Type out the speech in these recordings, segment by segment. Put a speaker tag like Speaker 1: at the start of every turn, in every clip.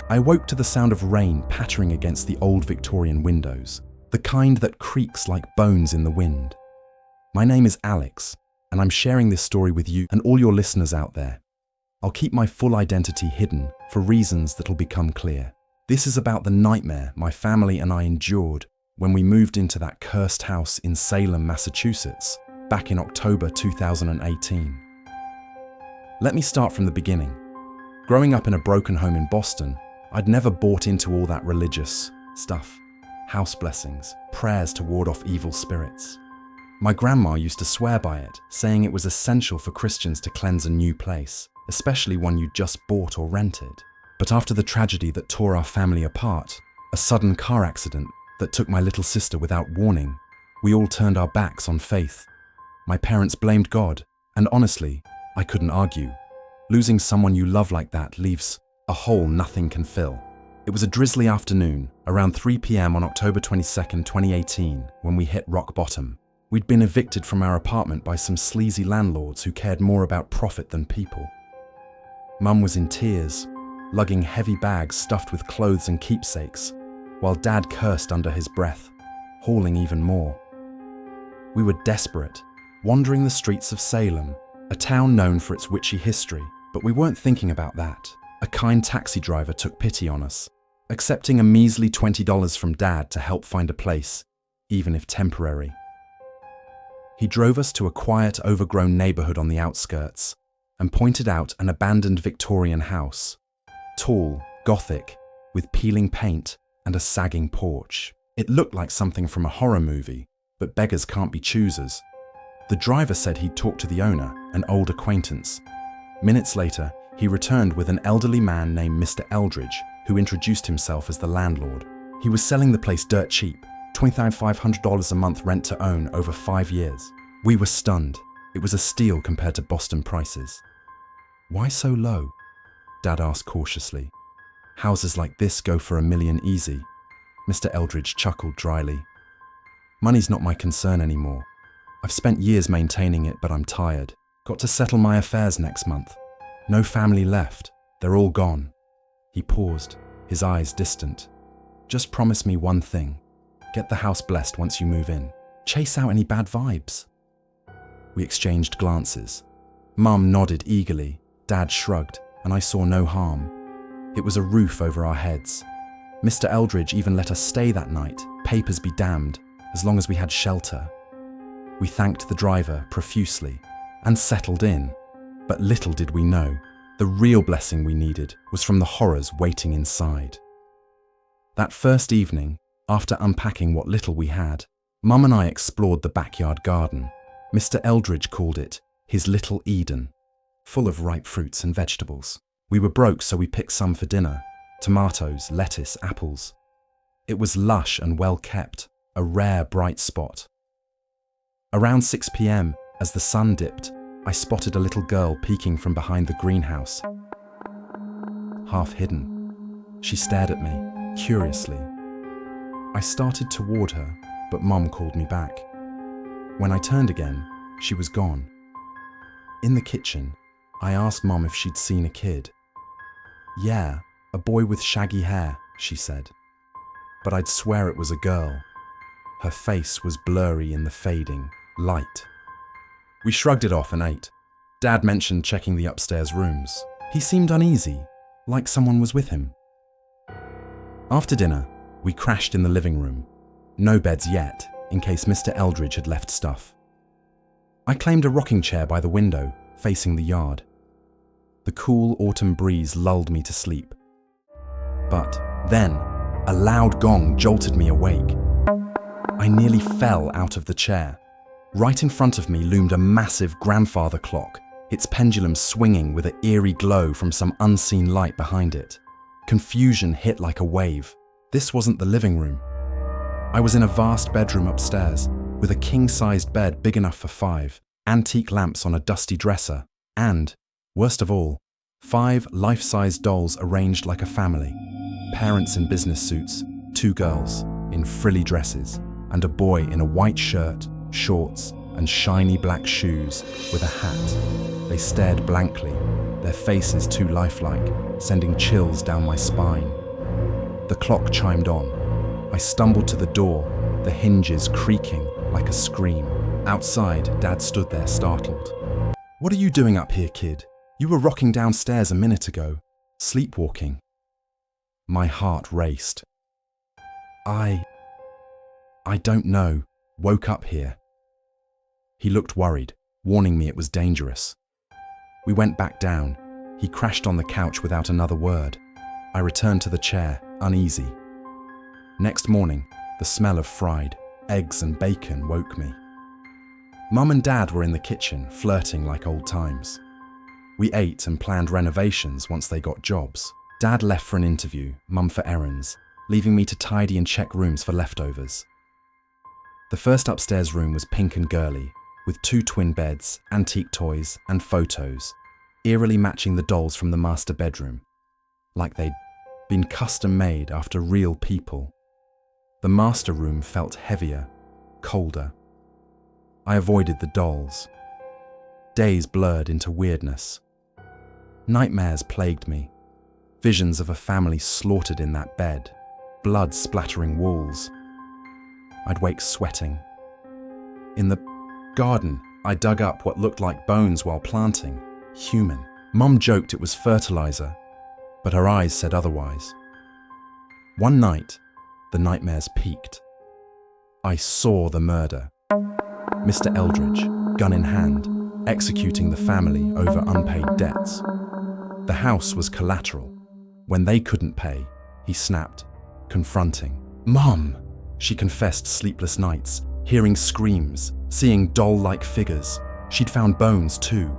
Speaker 1: I awoke to the sound of rain pattering against the old Victorian windows, the kind that creaks like bones in the wind. My name is Alex, and I'm sharing this story with you and all your listeners out there. I'll keep my full identity hidden for reasons that'll become clear. This is about the nightmare my family and I endured when we moved into that cursed house in Salem, Massachusetts, back in October 2018. Let me start from the beginning. Growing up in a broken home in Boston, I'd never bought into all that religious stuff. House blessings, prayers to ward off evil spirits. My grandma used to swear by it, saying it was essential for Christians to cleanse a new place, especially one you'd just bought or rented. But after the tragedy that tore our family apart, a sudden car accident that took my little sister without warning, we all turned our backs on faith. My parents blamed God, and honestly, I couldn't argue. Losing someone you love like that leaves a hole nothing can fill. It was a drizzly afternoon, around 3 p.m. on October 22nd, 2018, when we hit rock bottom. We'd been evicted from our apartment by some sleazy landlords who cared more about profit than people. Mum was in tears, lugging heavy bags stuffed with clothes and keepsakes, while Dad cursed under his breath, hauling even more. We were desperate, wandering the streets of Salem, a town known for its witchy history, but we weren't thinking about that. A kind taxi driver took pity on us, accepting a measly $20 from Dad to help find a place, even if temporary. He drove us to a quiet, overgrown neighborhood on the outskirts and pointed out an abandoned Victorian house, tall, gothic, with peeling paint and a sagging porch. It looked like something from a horror movie, but beggars can't be choosers. The driver said he'd talked to the owner, an old acquaintance. Minutes later, he returned with an elderly man named Mr. Eldridge, who introduced himself as the landlord. He was selling the place dirt cheap, $2,500 a month rent to own over 5 years. We were stunned. It was a steal compared to Boston prices. "Why so low?" Dad asked cautiously. "Houses like this go for $1 million easy." Mr. Eldridge chuckled dryly. "Money's not my concern anymore. I've spent years maintaining it, but I'm tired. Got to settle my affairs next month. No family left. They're all gone." He paused, his eyes distant. "Just promise me one thing. Get the house blessed once you move in. Chase out any bad vibes." We exchanged glances. Mum nodded eagerly, Dad shrugged, and I saw no harm. It was a roof over our heads. Mr. Eldridge even let us stay that night, papers be damned, as long as we had shelter. We thanked the driver profusely and settled in. But little did we know, the real blessing we needed was from the horrors waiting inside. That first evening, after unpacking what little we had, Mum and I explored the backyard garden. Mr. Eldridge called it his little Eden, full of ripe fruits and vegetables. We were broke, so we picked some for dinner: tomatoes, lettuce, apples. It was lush and well kept, a rare bright spot. Around 6 p.m., as the sun dipped, I spotted a little girl peeking from behind the greenhouse. Half hidden, she stared at me, curiously. I started toward her, but Mum called me back. When I turned again, she was gone. In the kitchen, I asked Mum if she'd seen a kid. "Yeah, a boy with shaggy hair," she said. But I'd swear it was a girl. Her face was blurry in the fading light. We shrugged it off and ate. Dad mentioned checking the upstairs rooms. He seemed uneasy, like someone was with him. After dinner, we crashed in the living room. No beds yet, in case Mr. Eldridge had left stuff. I claimed a rocking chair by the window, facing the yard. The cool autumn breeze lulled me to sleep. But then, a loud gong jolted me awake. I nearly fell out of the chair. Right in front of me loomed a massive grandfather clock, its pendulum swinging with an eerie glow from some unseen light behind it. Confusion hit like a wave. This wasn't the living room. I was in a vast bedroom upstairs, with a king-sized bed big enough for 5, antique lamps on a dusty dresser, and, worst of all, 5 life-sized dolls arranged like a family. Parents in business suits, 2 girls in frilly dresses, and a boy in a white shirt, shorts, and shiny black shoes with a hat. They stared blankly, their faces too lifelike, sending chills down my spine. The clock chimed on. I stumbled to the door, the hinges creaking like a scream. Outside, Dad stood there startled. "What are you doing up here, kid? You were rocking downstairs a minute ago, sleepwalking." My heart raced. I don't know, woke up here. He looked worried, warning me it was dangerous. We went back down. He crashed on the couch without another word. I returned to the chair, uneasy. Next morning, the smell of fried eggs and bacon woke me. Mum and Dad were in the kitchen, flirting like old times. We ate and planned renovations once they got jobs. Dad left for an interview, Mum for errands, leaving me to tidy and check rooms for leftovers. The first upstairs room was pink and girly, with 2 twin beds, antique toys, and photos, eerily matching the dolls from the master bedroom, like they'd been custom-made after real people. The master room felt heavier, colder. I avoided the dolls. Days blurred into weirdness. Nightmares plagued me. Visions of a family slaughtered in that bed, blood splattering walls. I'd wake sweating. In the garden, I dug up what looked like bones while planting. Human. Mum joked it was fertilizer, but her eyes said otherwise. One night, the nightmares peaked. I saw the murder. Mr. Eldridge, gun in hand, executing the family over unpaid debts. The house was collateral. When they couldn't pay, he snapped, confronting. "Mum!" She confessed sleepless nights, hearing screams, seeing doll-like figures. She'd found bones too.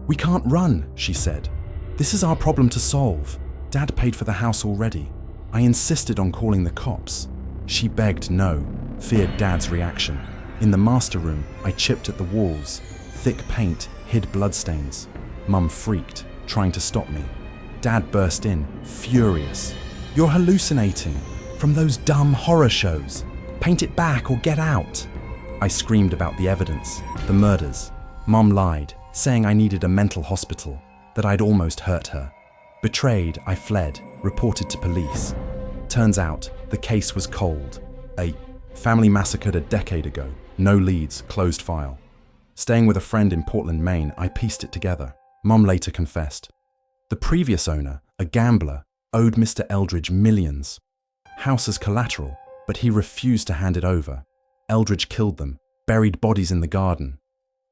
Speaker 1: "We can't run," she said. "This is our problem to solve. Dad paid for the house already." I insisted on calling the cops. She begged no, feared Dad's reaction. In the master room, I chipped at the walls. Thick paint hid bloodstains. Mum freaked, trying to stop me. Dad burst in, furious. "You're hallucinating. From those dumb horror shows. Paint it back or get out." I screamed about the evidence, the murders. Mum lied, saying I needed a mental hospital, that I'd almost hurt her. Betrayed, I fled, reported to police. Turns out, the case was cold. A family massacred a decade ago. No leads, closed file. Staying with a friend in Portland, Maine, I pieced it together. Mum later confessed. The previous owner, a gambler, owed Mr. Eldridge millions. House as collateral, but he refused to hand it over. Eldridge killed them, buried bodies in the garden.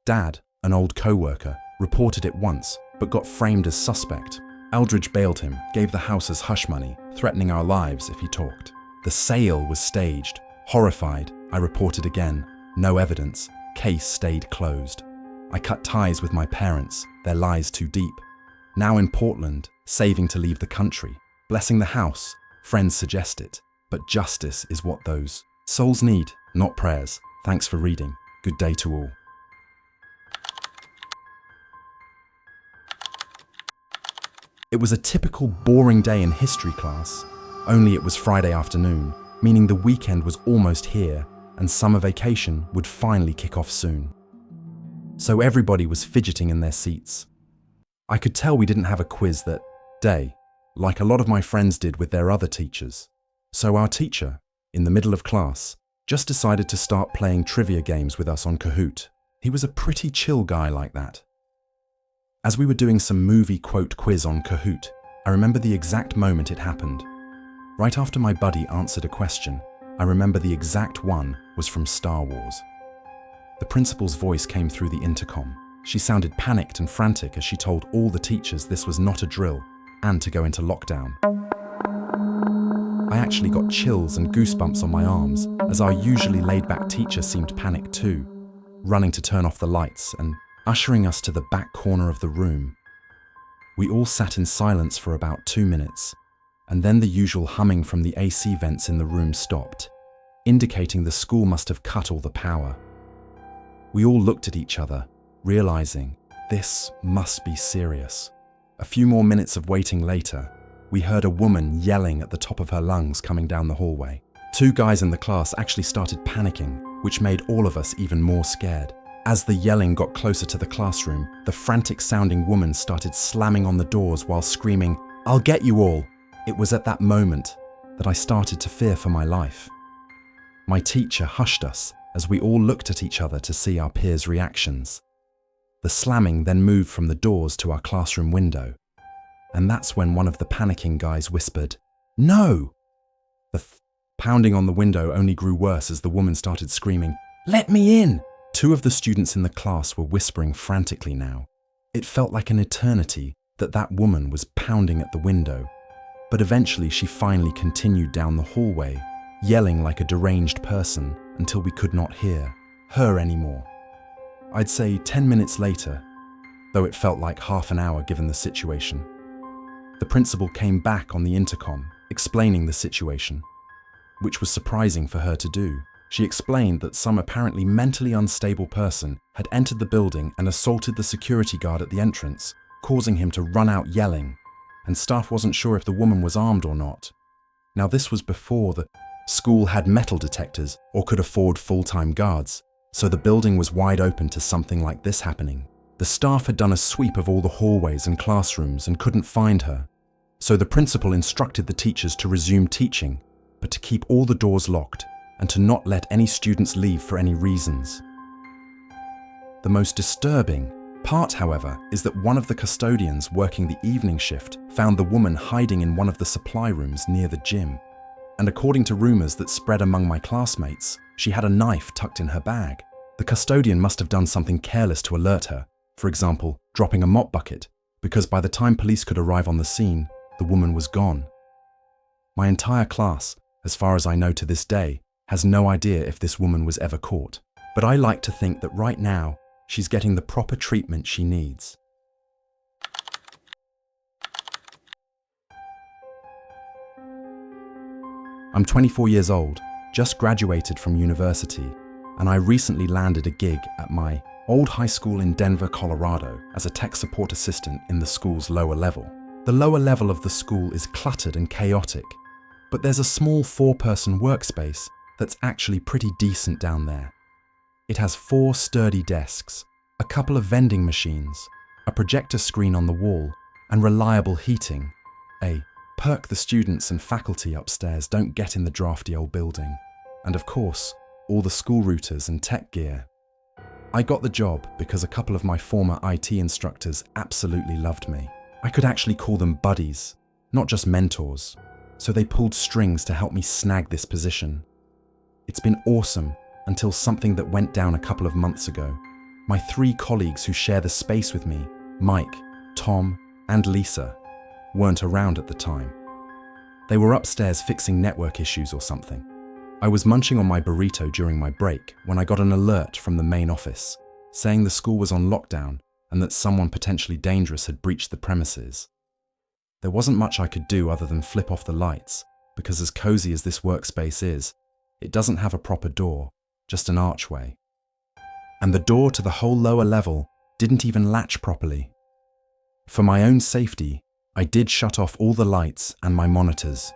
Speaker 1: Dad, an old co-worker, reported it once, but got framed as suspect. Eldridge bailed him, gave the house as hush money, threatening our lives if he talked. The sale was staged. Horrified, I reported again. No evidence. Case stayed closed. I cut ties with my parents, their lies too deep. Now in Portland, saving to leave the country. Blessing the house. Friends suggest it. But justice is what those souls need, not prayers. Thanks for reading. Good day to all. It was a typical boring day in history class, only it was Friday afternoon, meaning the weekend was almost here and summer vacation would finally kick off soon. So everybody was fidgeting in their seats. I could tell we didn't have a quiz that day, like a lot of my friends did with their other teachers. So our teacher, in the middle of class, just decided to start playing trivia games with us on Kahoot. He was a pretty chill guy like that. As we were doing some movie quote quiz on Kahoot, I remember the exact moment it happened. Right after my buddy answered a question, I remember the exact one was from Star Wars. The principal's voice came through the intercom. She sounded panicked and frantic as she told all the teachers this was not a drill and to go into lockdown. I actually got chills and goosebumps on my arms as our usually laid-back teacher seemed panicked too, running to turn off the lights and ushering us to the back corner of the room. We all sat in silence for about 2 minutes, and then the usual humming from the AC vents in the room stopped, indicating the school must have cut all the power. We all looked at each other, realizing this must be serious. A few more minutes of waiting later, we heard a woman yelling at the top of her lungs coming down the hallway. 2 guys in the class actually started panicking, which made all of us even more scared. As the yelling got closer to the classroom, the frantic-sounding woman started slamming on the doors while screaming, "I'll get you all!" It was at that moment that I started to fear for my life. My teacher hushed us as we all looked at each other to see our peers' reactions. The slamming then moved from the doors to our classroom window, and that's when one of the panicking guys whispered, "No!" The pounding on the window only grew worse as the woman started screaming, "Let me in!" Two of the students in the class were whispering frantically now. It felt like an eternity that woman was pounding at the window, but eventually she finally continued down the hallway, yelling like a deranged person until we could not hear her anymore. I'd say 10 minutes later, though it felt like half an hour given the situation, the principal came back on the intercom, explaining the situation, which was surprising for her to do. She explained that some apparently mentally unstable person had entered the building and assaulted the security guard at the entrance, causing him to run out yelling, and staff wasn't sure if the woman was armed or not. Now this was before the school had metal detectors or could afford full-time guards, so the building was wide open to something like this happening. The staff had done a sweep of all the hallways and classrooms and couldn't find her, so the principal instructed the teachers to resume teaching, but to keep all the doors locked and to not let any students leave for any reasons. The most disturbing part, however, is that one of the custodians working the evening shift found the woman hiding in one of the supply rooms near the gym. And according to rumors that spread among my classmates, she had a knife tucked in her bag. The custodian must have done something careless to alert her, for example, dropping a mop bucket, because by the time police could arrive on the scene, the woman was gone. My entire class, as far as I know to this day, has no idea if this woman was ever caught. But I like to think that right now, she's getting the proper treatment she needs. I'm 24 years old, just graduated from university, and I recently landed a gig at my old high school in Denver, Colorado, as a tech support assistant in the school's lower level. The lower level of the school is cluttered and chaotic, but there's a small 4-person workspace that's actually pretty decent down there. It has 4 sturdy desks, a couple of vending machines, a projector screen on the wall, and reliable heating, a perk the students and faculty upstairs don't get in the drafty old building, and of course, all the school routers and tech gear. I got the job because a couple of my former IT instructors absolutely loved me. I could actually call them buddies, not just mentors, so they pulled strings to help me snag this position. It's been awesome until something that went down a couple of months ago. My 3 colleagues who share the space with me, Mike, Tom, and Lisa, weren't around at the time. They were upstairs fixing network issues or something. I was munching on my burrito during my break when I got an alert from the main office, saying the school was on lockdown and that someone potentially dangerous had breached the premises. There wasn't much I could do other than flip off the lights, because as cozy as this workspace is, it doesn't have a proper door, just an archway. And the door to the whole lower level didn't even latch properly. For my own safety, I did shut off all the lights and my monitors.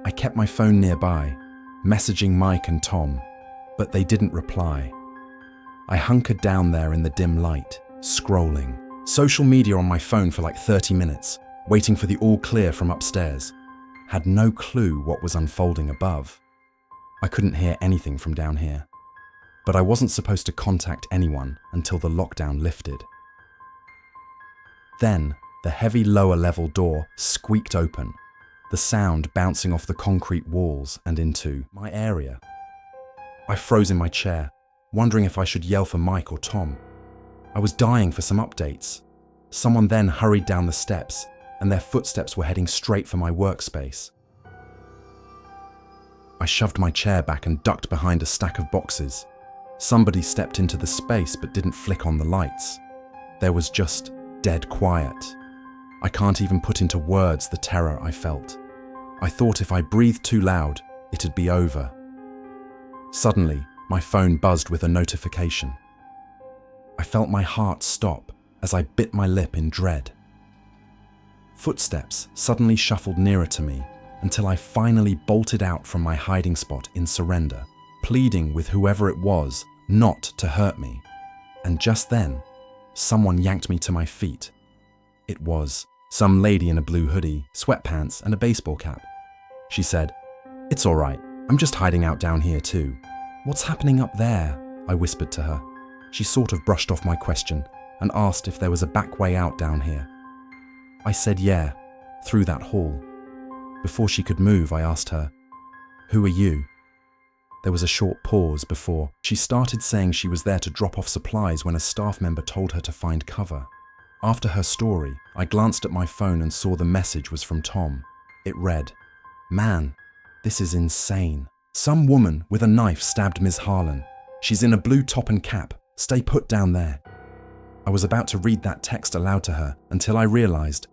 Speaker 1: I kept my phone nearby, messaging Mike and Tom, but they didn't reply. I hunkered down there in the dim light, scrolling social media on my phone for like 30 minutes, waiting for the all clear from upstairs. Had no clue what was unfolding above. I couldn't hear anything from down here, but I wasn't supposed to contact anyone until the lockdown lifted. Then, the heavy lower level door squeaked open, the sound bouncing off the concrete walls and into my area. I froze in my chair, wondering if I should yell for Mike or Tom. I was dying for some updates. Someone then hurried down the steps, and their footsteps were heading straight for my workspace. I shoved my chair back and ducked behind a stack of boxes. Somebody stepped into the space but didn't flick on the lights. There was just dead quiet. I can't even put into words the terror I felt. I thought if I breathed too loud, it'd be over. Suddenly, my phone buzzed with a notification. I felt my heart stop as I bit my lip in dread. Footsteps suddenly shuffled nearer to me until I finally bolted out from my hiding spot in surrender, pleading with whoever it was not to hurt me. And just then, someone yanked me to my feet. It was some lady in a blue hoodie, sweatpants, and a baseball cap. She said, "It's all right. I'm just hiding out down here too." "What's happening up there?" I whispered to her. She sort of brushed off my question and asked if there was a back way out down here. I said yeah, through that hall. Before she could move, I asked her, "Who are you?" There was a short pause before she started saying she was there to drop off supplies when a staff member told her to find cover. After her story, I glanced at my phone and saw the message was from Tom. It read, "Man, this is insane. Some woman with a knife stabbed Ms. Harlan. She's in a blue top and cap. Stay put down there." I was about to read that text aloud to her until I realized.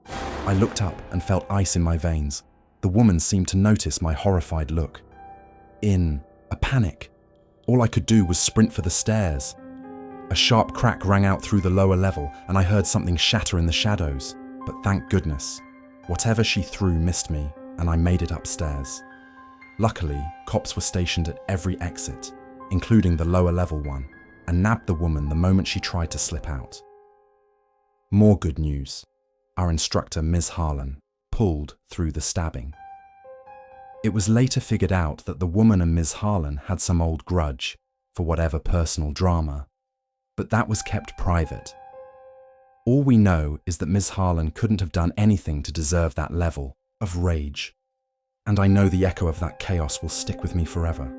Speaker 1: I looked up and felt ice in my veins. The woman seemed to notice my horrified look. In a panic, all I could do was sprint for the stairs. A sharp crack rang out through the lower level and I heard something shatter in the shadows. But thank goodness, whatever she threw missed me and I made it upstairs. Luckily, cops were stationed at every exit, including the lower level one, and nabbed the woman the moment she tried to slip out. More good news. Our instructor, Ms. Harlan, pulled through the stabbing. It was later figured out that the woman and Ms. Harlan had some old grudge for whatever personal drama, but that was kept private. All we know is that Ms. Harlan couldn't have done anything to deserve that level of rage, and I know the echo of that chaos will stick with me forever.